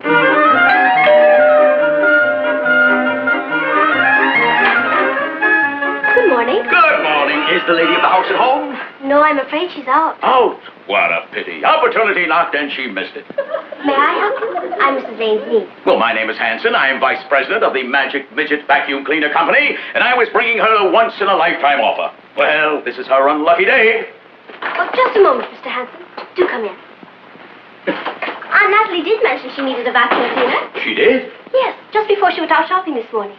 Good morning. Good morning. Is the lady of the house at home? No, I'm afraid she's out. Out? What a pity. Opportunity knocked and she missed it. May I help you? I'm Mrs. Zane's niece. Well, my name is Hanson. I am vice president of the Magic Midget Vacuum Cleaner Company, and I was bringing her a once-in-a-lifetime offer. Well, this is her unlucky day. Oh, just a moment, Mr. Hanson. Do come in. Aunt Natalie did mention she needed a vacuum cleaner. She did? Yes, just before she went out shopping this morning.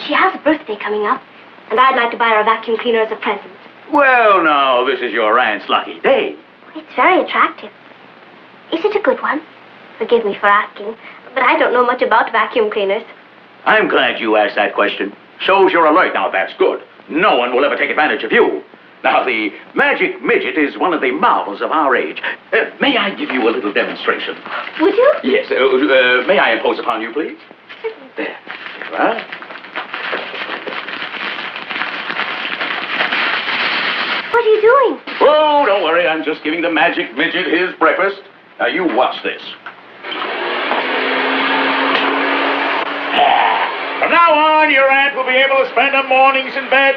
She has a birthday coming up, and I'd like to buy her a vacuum cleaner as a present. Well, now, this is your aunt's lucky day. It's very attractive. Is it a good one? Forgive me for asking, but I don't know much about vacuum cleaners. I'm glad you asked that question. Shows you're alert. Now, that's good. No one will ever take advantage of you. Now, the Magic Midget is one of the marvels of our age. May I give you a little demonstration? Would you? Yes. May I impose upon you, please? There. There you are. What are you doing? Oh, don't worry. I'm just giving the Magic Midget his breakfast. Now, you watch this. From now on, your aunt will be able to spend her mornings in bed,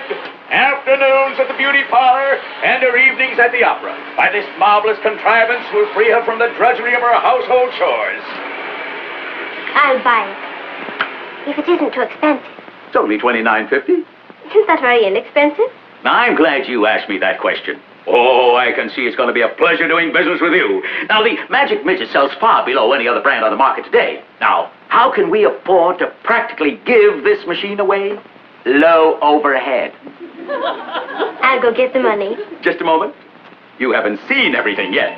afternoons at the beauty parlor, and her evenings at the opera. By this marvelous contrivance will free her from the drudgery of her household chores. I'll buy it. If it isn't too expensive. It's only $29.50. Isn't that very inexpensive? Now, I'm glad you asked me that question. Oh, I can see it's going to be a pleasure doing business with you. Now, the Magic Midget sells far below any other brand on the market today. Now, how can we afford to practically give this machine away? Low overhead. I'll go get the money. Just a moment. You haven't seen everything yet.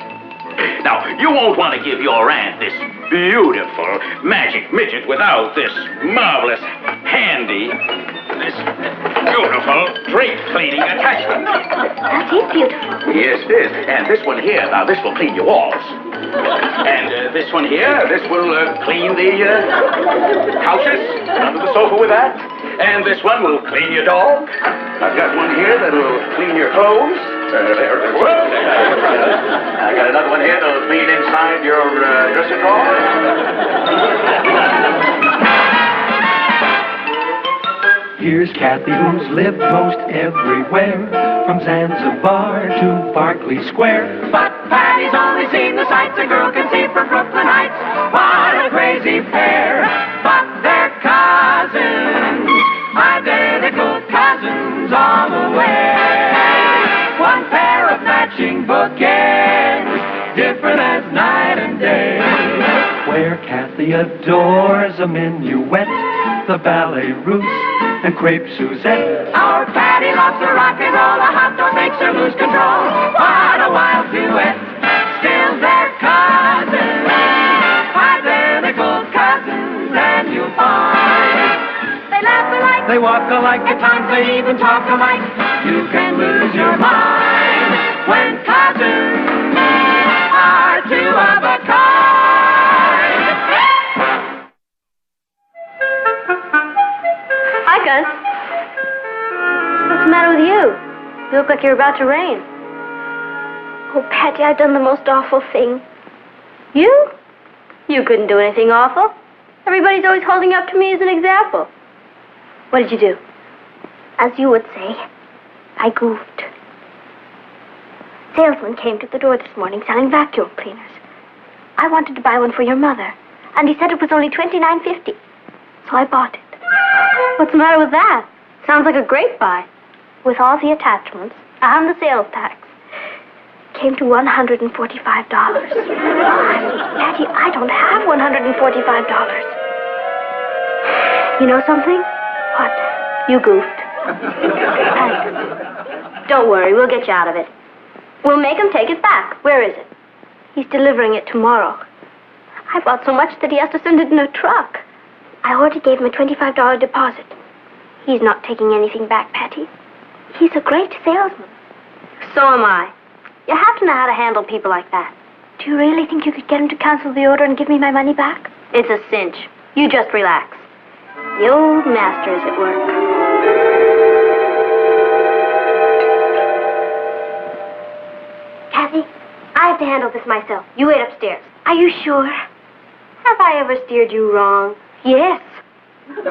Now, you won't want to give your aunt this beautiful Magic Midget without this marvelous, handy, this beautiful drape cleaning attachment. That is beautiful. Yes, it is. And this one here, now this will clean your walls. And this one here, this will clean the couches under the sofa with that. And this one will clean your dog. I've got one here that'll clean your clothes. There. I got another one here that'll clean inside your dresser drawer. Here's Kathy, who's lived most everywhere, from Zanzibar to Berkeley Square. But Patty's only seen the sights a girl can see from Brooklyn Heights. What a crazy pair! But they're cousins, identical cousins all the way. One pair of matching bookends, different as night and day. Where Kathy adores a minuet, the ballet russe, and crepe Suzette. Our Patty loves to rock and roll, a hot dog makes her lose control. What a wild duet, still they're cousins, identical cousins, and you'll find they laugh alike, they walk alike, at times they even talk alike. You can lose your mind when cousins are two of a kind. Hi, Gus. What's the matter with you? You look like you're about to rain. Oh, Patty, I've done the most awful thing. You? You couldn't do anything awful. Everybody's always holding up to me as an example. What did you do? As you would say, I goofed. Salesman came to the door this morning selling vacuum cleaners. I wanted to buy one for your mother, and he said it was only $29.50. So I bought it. What's the matter with that? Sounds like a great buy. With all the attachments and the sales tax, came to $145. Patty, I don't have $145. You know something? What? You goofed. Thanks. Don't worry, we'll get you out of it. We'll make him take it back. Where is it? He's delivering it tomorrow. I bought so much that he has to send it in a truck. I already gave him a $25 deposit. He's not taking anything back, Patty. He's a great salesman. So am I. You have to know how to handle people like that. Do you really think you could get him to cancel the order and give me my money back? It's a cinch. You just relax. The old master is at work. Kathy, I have to handle this myself. You wait upstairs. Are you sure? Have I I ever steered you wrong? Yes. Good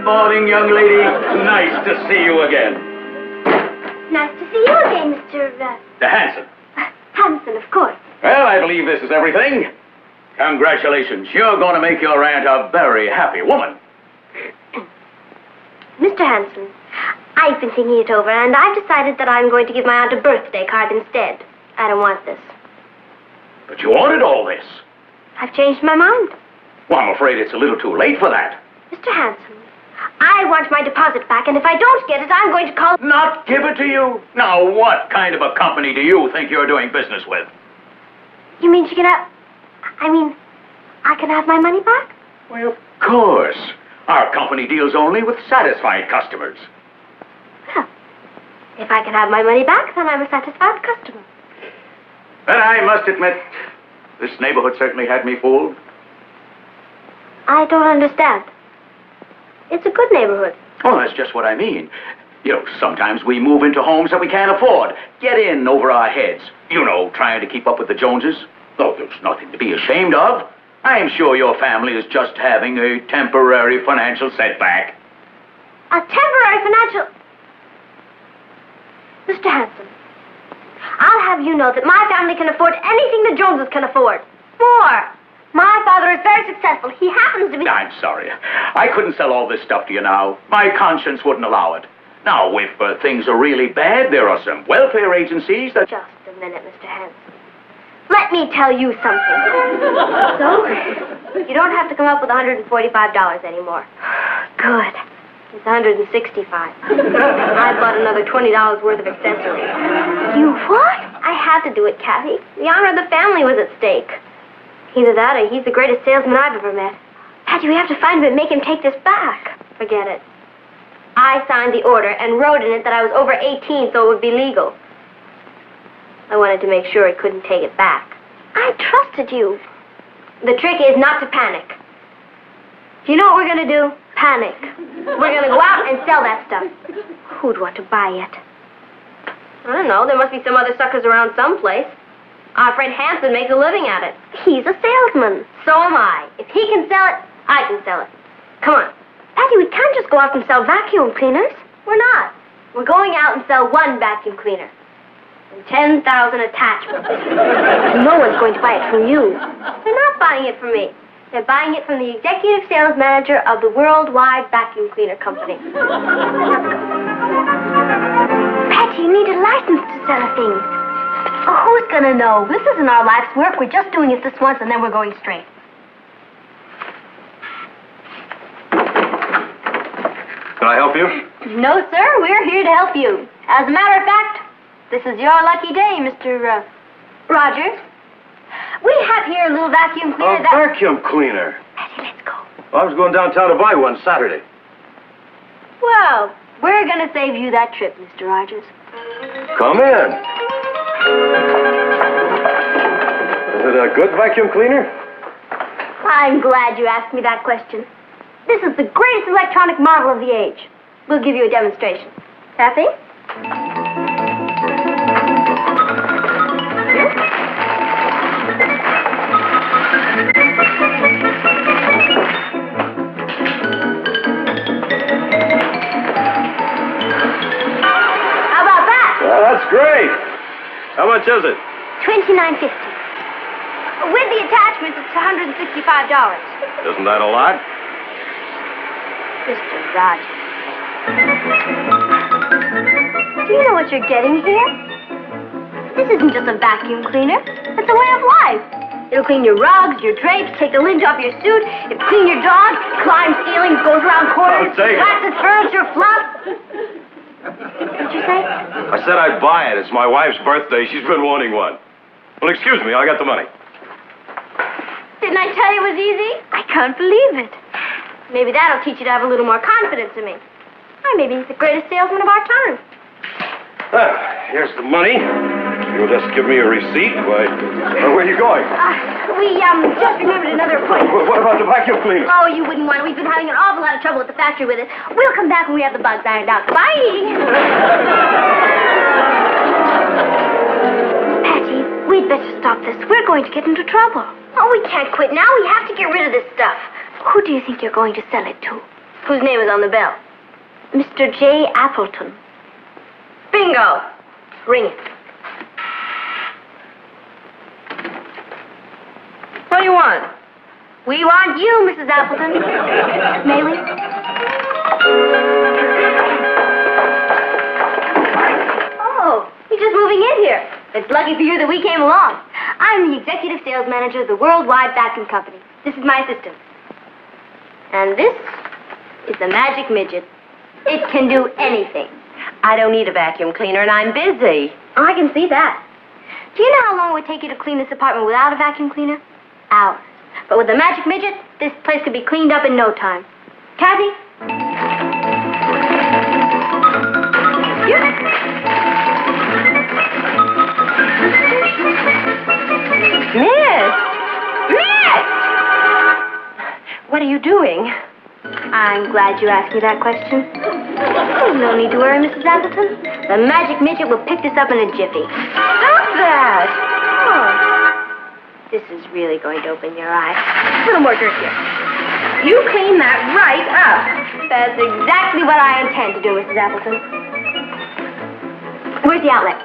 morning, young lady. Nice to see you again. Nice to see you again, Mr. Hanson. Hanson, of course. Well, I believe this is everything. Congratulations. You're going to make your aunt a very happy woman. Mr. Hanson, I've been thinking it over, and I've decided that I'm going to give my aunt a birthday card instead. I don't want this. But you wanted all this. I've changed my mind. Well, I'm afraid it's a little too late for that. Mr. Hanson, I want my deposit back, and if I don't get it, I'm going to call... Not give it to you? Now, what kind of a company do you think you're doing business with? You mean she can have... I can have my money back? Well, of course. Our company deals only with satisfied customers. Well, if I can have my money back, then I'm a satisfied customer. But I must admit, this neighborhood certainly had me fooled. I don't understand. It's a good neighborhood. Oh, that's just what I mean. You know, sometimes we move into homes that we can't afford. Get in over our heads. You know, trying to keep up with the Joneses. Though there's nothing to be ashamed of. I'm sure your family is just having a temporary financial setback. A temporary financial... Mr. Hanson, I'll have you know that my family can afford anything the Joneses can afford. More. My father is very successful. He happens to be... I'm sorry. I couldn't sell all this stuff to you now. My conscience wouldn't allow it. Now, if things are really bad, there are some welfare agencies that... Just a minute, Mr. Hanson. Let me tell you something. So, you don't have to come up with $145 anymore. Good. It's $165. I bought another $20 worth of accessories. You what? I had to do it, Kathy. The honor of the family was at stake. Either that or he's the greatest salesman I've ever met. Patty, we have to find him and make him take this back. Forget it. I signed the order and wrote in it that I was over 18, so it would be legal. I wanted to make sure he couldn't take it back. I trusted you. The trick is not to panic. Do you know what we're going to do? Panic. We're going to go out and sell that stuff. Who'd want to buy it? I don't know. There must be some other suckers around someplace. Our friend Hanson makes a living at it. He's a salesman. So am I. If he can sell it, I can sell it. Come on. Patty, we can't just go out and sell vacuum cleaners. We're not. We're going out and sell one vacuum cleaner. And 10,000 attachments. No one's going to buy it from you. They're not buying it from me. They're buying it from the executive sales manager of the Worldwide Vacuum Cleaner Company. Let's go. Patty, you need a license to sell things. Oh, who's gonna know? This isn't our life's work. We're just doing it this once, and then we're going straight. Can I help you? No, sir. We're here to help you. As a matter of fact, this is your lucky day, Mr. Rogers. We have here a little vacuum cleaner A vacuum cleaner? Patty, let's go. Well, I was going downtown to buy one Saturday. Well, we're gonna save you that trip, Mr. Rogers. Come in. Is it a good vacuum cleaner? I'm glad you asked me that question. This is the greatest electronic marvel of the age. We'll give you a demonstration. Kathy? How about that? Well, that's great. How much is it? $29.50. With the attachments, it's $165. Isn't that a lot? Mr. Rogers. Do you know what you're getting here? This isn't just a vacuum cleaner. It's a way of life. It'll clean your rugs, your drapes, take the lint off your suit, it'll clean your dog, climb ceilings, goes around corners, I'll take it. waxes furniture, fluff. What'd you say? I said I'd buy it. It's my wife's birthday. She's been wanting one. Well, excuse me. I got the money. Didn't I tell you it was easy? I can't believe it. Maybe that'll teach you to have a little more confidence in me. Or maybe he's the greatest salesman of our time. Here's the money. You'll just give me a receipt? Why, where are you going? We just remembered another appointment. What about the vacuum cleaner? Oh, you wouldn't want it. We've been having an awful lot of trouble at the factory with it. We'll come back when we have the bugs ironed out. Bye! Patty, we'd better stop this. We're going to get into trouble. Oh, we can't quit now. We have to get rid of this stuff. Who do you think you're going to sell it to? Whose name is on the bill? Mr. J. Appleton. Bingo! Ring it. What do you want? We want you, Mrs. Appleton. May we? Oh, you're just moving in here. It's lucky for you that we came along. I'm the executive sales manager of the Worldwide Vacuum Company. This is my assistant. And this is the Magic Midget. It can do anything. I don't need a vacuum cleaner, and I'm busy. I can see that. Do you know how long it would take you to clean this apartment without a vacuum cleaner? Hours. But with the Magic Midget, this place could be cleaned up in no time. Kathy? Miss! What are you doing? I'm glad you asked me that question. There's no need to worry, Mrs. Appleton. The Magic Midget will pick this up in a jiffy. Stop that! Oh. This is really going to open your eyes. A little more dirt here. You clean that right up. That's exactly what I intend to do, Mrs. Appleton. Where's the outlet?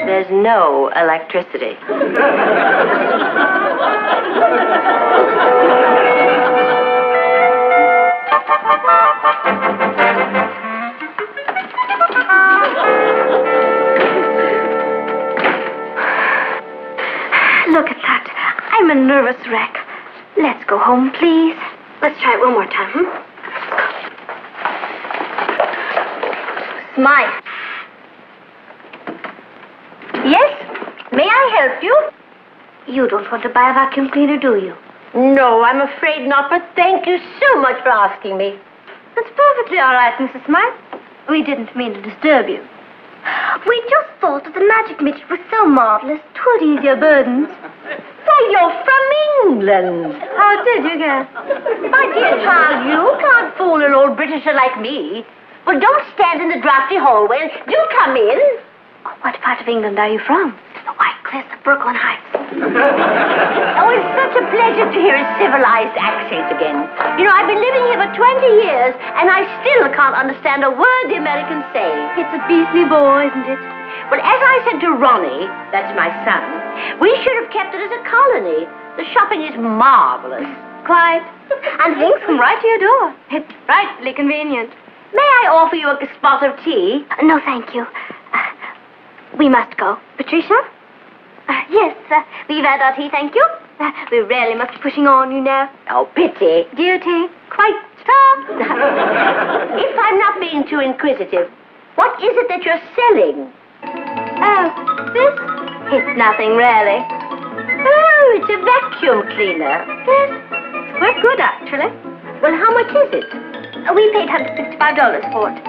There's no electricity. Look at that. I'm a nervous wreck. Let's go home, please. Let's try it one more time, Smile. Yes? May I help you? You don't want to buy a vacuum cleaner, do you? No, I'm afraid not, but thank you so much for asking me. That's perfectly all right, Mrs. Smythe. We didn't mean to disturb you. We just thought that the Magic Midget was so marvelous, 'twould ease your burdens. Why, you're from England. How did you guess? My dear child, you can't fool an old Britisher like me. Well, don't stand in the drafty hallway. Do come in. Oh, what part of England are you from? The White Cliffs of Brooklyn Heights. Oh, it's such a pleasure to hear a civilized accent again. You know, I've been living here for 20 years, and I still can't understand a word the Americans say. It's a beastly bore, isn't it? Well, as I said to Ronnie, that's my son, we should have kept it as a colony. The shopping is marvelous. Quite. And things come right to your door. It's frightfully convenient. May I offer you a spot of tea? No, thank you. We must go. Patricia? Yes, we've had our tea, thank you. We rarely must be pushing on, you know. Oh, pity. Duty. Quite. Stop. If I'm not being too inquisitive, what is it that you're selling? Oh, this? It's nothing, really. Oh, it's a vacuum cleaner. Yes, it's quite good, actually. Well, how much is it? We paid $165 for it.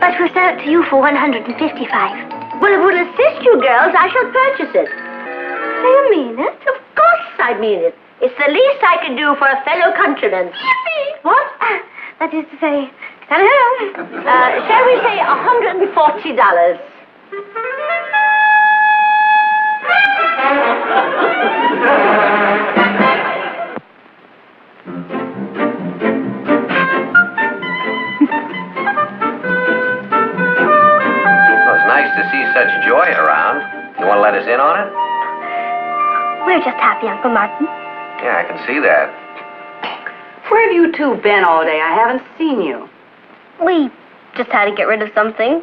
But we'll sell it to you for $155. Well, it will assist you girls. I shall purchase it. Do you mean it? Of course I mean it. It's the least I can do for a fellow countryman. Yippee! What? That is to say, hello. Shall we say $140? To see such joy around. You want to let us in on it? We're just happy, Uncle Martin. Yeah, I can see that. Where have you two been all day? I haven't seen you. We just had to get rid of something.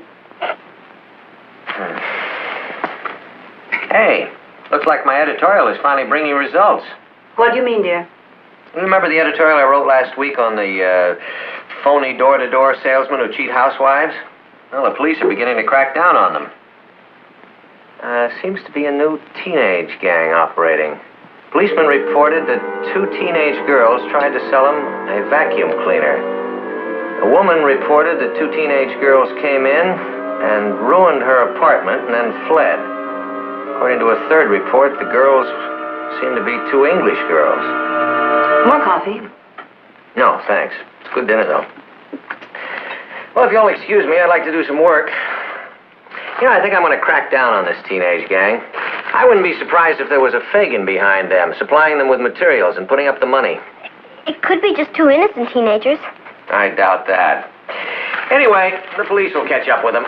Hey, looks like my editorial is finally bringing results. What do you mean, dear? You remember the editorial I wrote last week on the phony door-to-door salesmen who cheat housewives? Well, the police are beginning to crack down on them. Seems to be a new teenage gang operating. Policemen reported that 2 teenage girls tried to sell them a vacuum cleaner. A woman reported that 2 teenage girls came in and ruined her apartment and then fled. According to a third report, the girls seem to be two English girls. More coffee? No, thanks. It's good dinner, though. Well, if you'll excuse me, I'd like to do some work. You know, I think I'm going to crack down on this teenage gang. I wouldn't be surprised if there was a Fagin behind them, supplying them with materials and putting up the money. It could be just two innocent teenagers. I doubt that. Anyway, the police will catch up with them.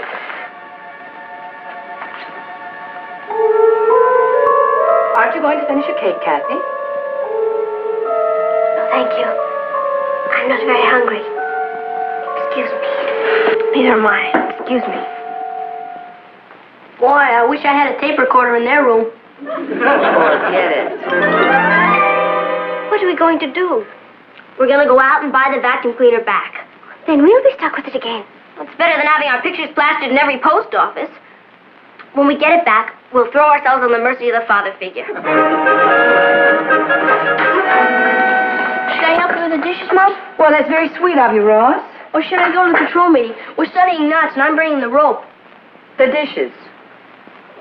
Aren't you going to finish your cake, Kathy? No, thank you. I'm not very hungry. Excuse me. Neither am I. Excuse me. Boy, I wish I had a tape recorder in their room. Forget it. What are we going to do? We're going to go out and buy the vacuum cleaner back. Then we'll be stuck with it again. It's better than having our pictures plastered in every post office. When we get it back, we'll throw ourselves on the mercy of the father figure. Should I help you with the dishes, Mom? Well, that's very sweet of you, Ross. Or should I go to the patrol meeting? We're studying knots, and I'm bringing the rope. The dishes.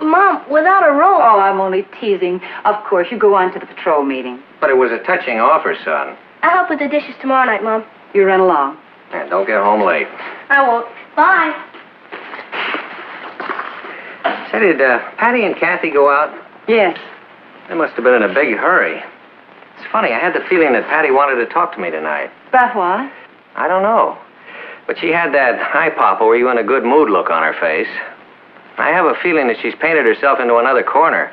Mom, without a rope... Oh, I'm only teasing. Of course, you go on to the patrol meeting. But it was a touching offer, son. I'll help with the dishes tomorrow night, Mom. You run along. And don't get home late. I won't. Bye. Say, did Patty and Kathy go out? Yes. They must have been in a big hurry. It's funny, I had the feeling that Patty wanted to talk to me tonight. About what? I don't know. But she had that hi, Papa, were you in a good mood look on her face. I have a feeling that she's painted herself into another corner.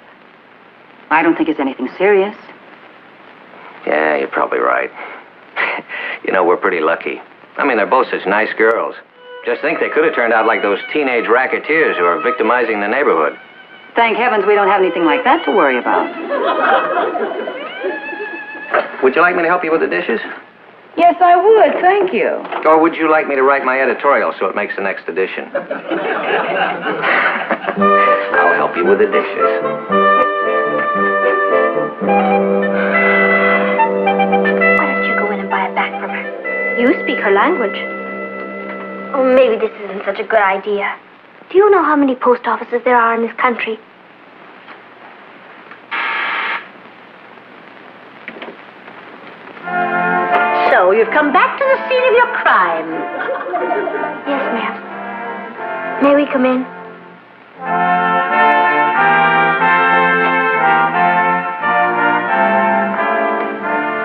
I don't think it's anything serious. Yeah, you're probably right. You know, we're pretty lucky. I mean, they're both such nice girls. Just think they could have turned out like those teenage racketeers who are victimizing the neighborhood. Thank heavens we don't have anything like that to worry about. Would you like me to help you with the dishes? Yes, I would. Thank you. Or would you like me to write my editorial so it makes the next edition? I'll help you with the dishes. Why don't you go in and buy it back from her? You speak her language. Oh, maybe this isn't such a good idea. Do you know how many post offices there are in this country? So, you've come back to the scene of your crime. Yes, ma'am. May we come in?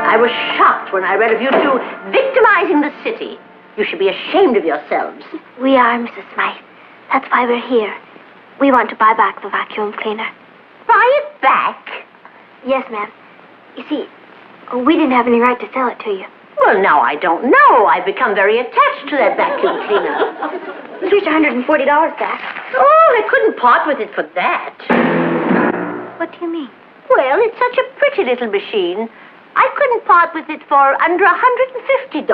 I was shocked when I read of you two victimizing the city. You should be ashamed of yourselves. We are, Mrs. Smythe. That's why we're here. We want to buy back the vacuum cleaner. Buy it back? Yes, ma'am. You see, we didn't have any right to sell it to you. Well, now I don't know. I've become very attached to that vacuum cleaner. Here's $140 back. Oh, I couldn't part with it for that. What do you mean? Well, it's such a pretty little machine. I couldn't part with it for under $150.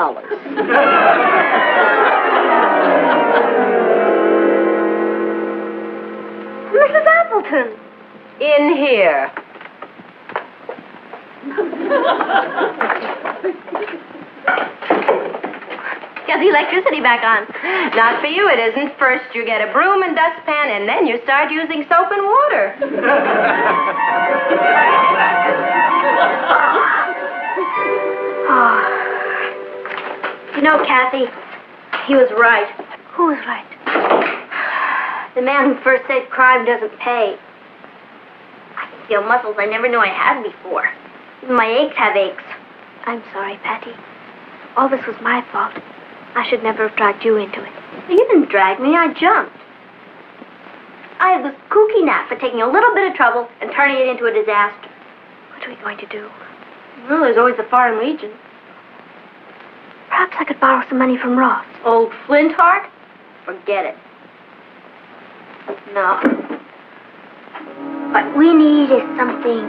Mrs. Appleton. In here. Got the electricity back on. Not for you, it isn't. First you get a broom and dustpan, and then you start using soap and water. Oh. You know, Kathy, he was right. Who was right? The man who first said crime doesn't pay. I can feel muscles I never knew I had before. Even my aches have aches. I'm sorry, Patty. All this was my fault. I should never have dragged you into it. You didn't drag me, I jumped. I had this kooky knack for taking a little bit of trouble and turning it into a disaster. What are we going to do? Well, there's always the Foreign Legion. Perhaps I could borrow some money from Ross. Old Flintheart? Forget it. No. What we need is something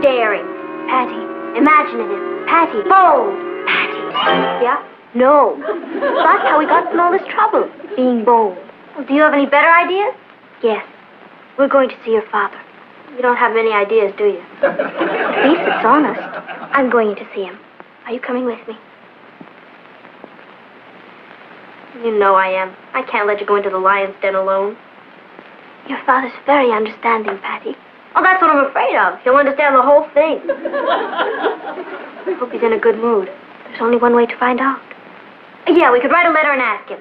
daring. Patty. Imaginative. Patty. Bold. Patty. Yeah? No. That's how we got in all this trouble. Being bold. Well, do you have any better ideas? Yes. We're going to see your father. You don't have many ideas, do you? At least it's honest. I'm going to see him. Are you coming with me? You know I am. I can't let you go into the lion's den alone. Your father's very understanding, Patty. Oh, that's what I'm afraid of. He'll understand the whole thing. I hope he's in a good mood. There's only one way to find out. Yeah, we could write a letter and ask him.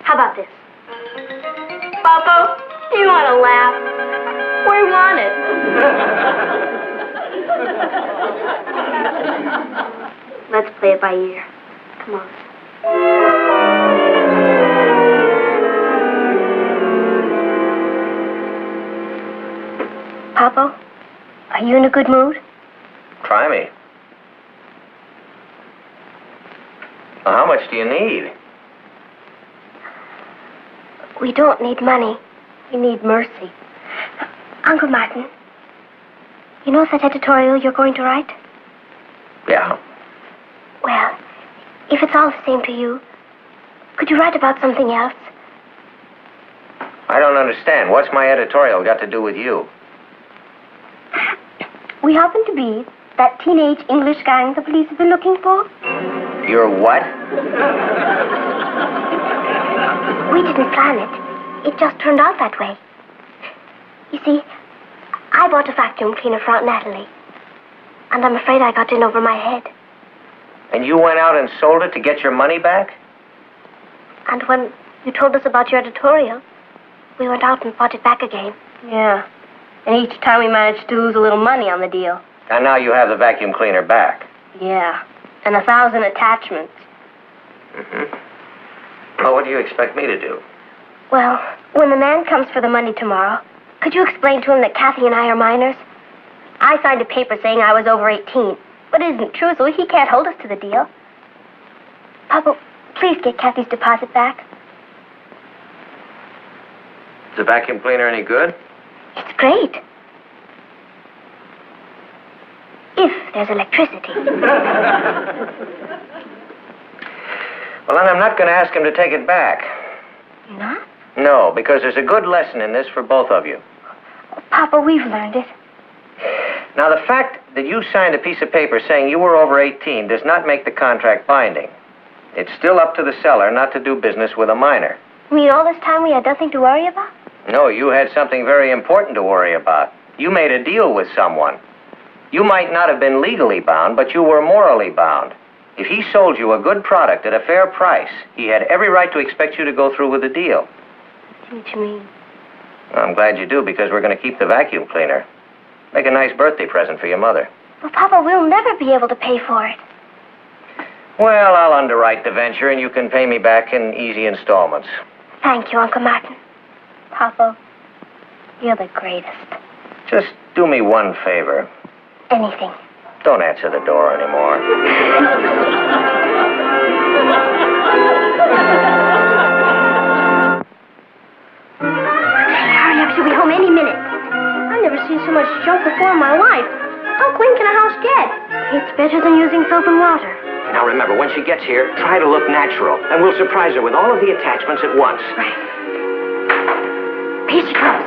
How about this? Papa, you want to laugh? We want it. Let's play it by ear. Come on. Papa, are you in a good mood? Try me. Well, how much do you need? We don't need money. We need mercy. Uncle Martin, you know that editorial you're going to write? Yeah. Well, if it's all the same to you, could you write about something else? I don't understand. What's my editorial got to do with you? We happen to be that teenage English gang the police have been looking for. You're what? We didn't plan it. It just turned out that way. You see, I bought a vacuum cleaner for Aunt Natalie. And I'm afraid I got in over my head. And you went out and sold it to get your money back? And when you told us about your editorial, we went out and bought it back again. Yeah. And each time we managed to lose a little money on the deal. And now you have the vacuum cleaner back. Yeah. And 1,000 attachments. Mm-hmm. Well, what do you expect me to do? Well, when the man comes for the money tomorrow, could you explain to him that Kathy and I are minors? I signed a paper saying I was over 18. But it isn't true, so he can't hold us to the deal. Papa, please get Kathy's deposit back. Is the vacuum cleaner any good? It's great. If there's electricity. Well, then I'm not going to ask him to take it back. You're not? No, because there's a good lesson in this for both of you. Papa, we've learned it. Now, the fact that you signed a piece of paper saying you were over 18 does not make the contract binding. It's still up to the seller not to do business with a minor. You mean all this time we had nothing to worry about? No, you had something very important to worry about. You made a deal with someone. You might not have been legally bound, but you were morally bound. If he sold you a good product at a fair price, he had every right to expect you to go through with the deal. I see what you mean. I'm glad you do, because we're going to keep the vacuum cleaner. Make a nice birthday present for your mother. Well, Papa, we'll never be able to pay for it. Well, I'll underwrite the venture, and you can pay me back in easy installments. Thank you, Uncle Martin. Papa, you're the greatest. Just do me one favor. Anything. Don't answer the door anymore. Hurry up, she'll be home any minute. I've never seen so much junk before in my life. How clean can a house get? It's better than using soap and water. Now remember, when she gets here, try to look natural, and we'll surprise her with all of the attachments at once. Right. Here she comes.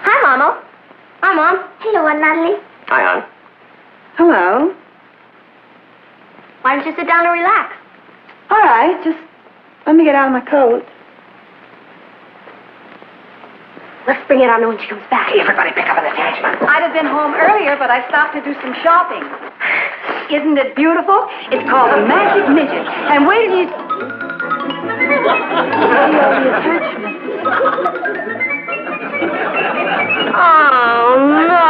Hi, Mama. Hi, Mom. Hello, Aunt Natalie. Hi, hon. Hello. Why don't you sit down and relax? All right, just let me get out of my coat. Let's bring it on when she comes back. Everybody pick up an attachment. I'd have been home earlier, but I stopped to do some shopping. Isn't it beautiful? It's called a magic midget. And wait till you see all the attachments. Oh, no.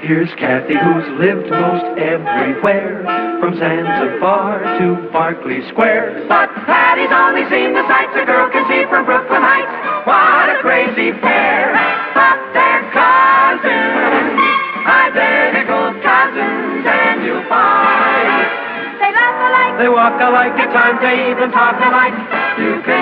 Here's Kathy, who's lived most everywhere, from Zanzibar to Berkeley Square. But Patty's only seen the sights a girl can see from Brooklyn Heights. What a crazy pair! But they're cousins, identical cousins, and you'll find They laugh alike. they walk alike, at times they even talk alike. You can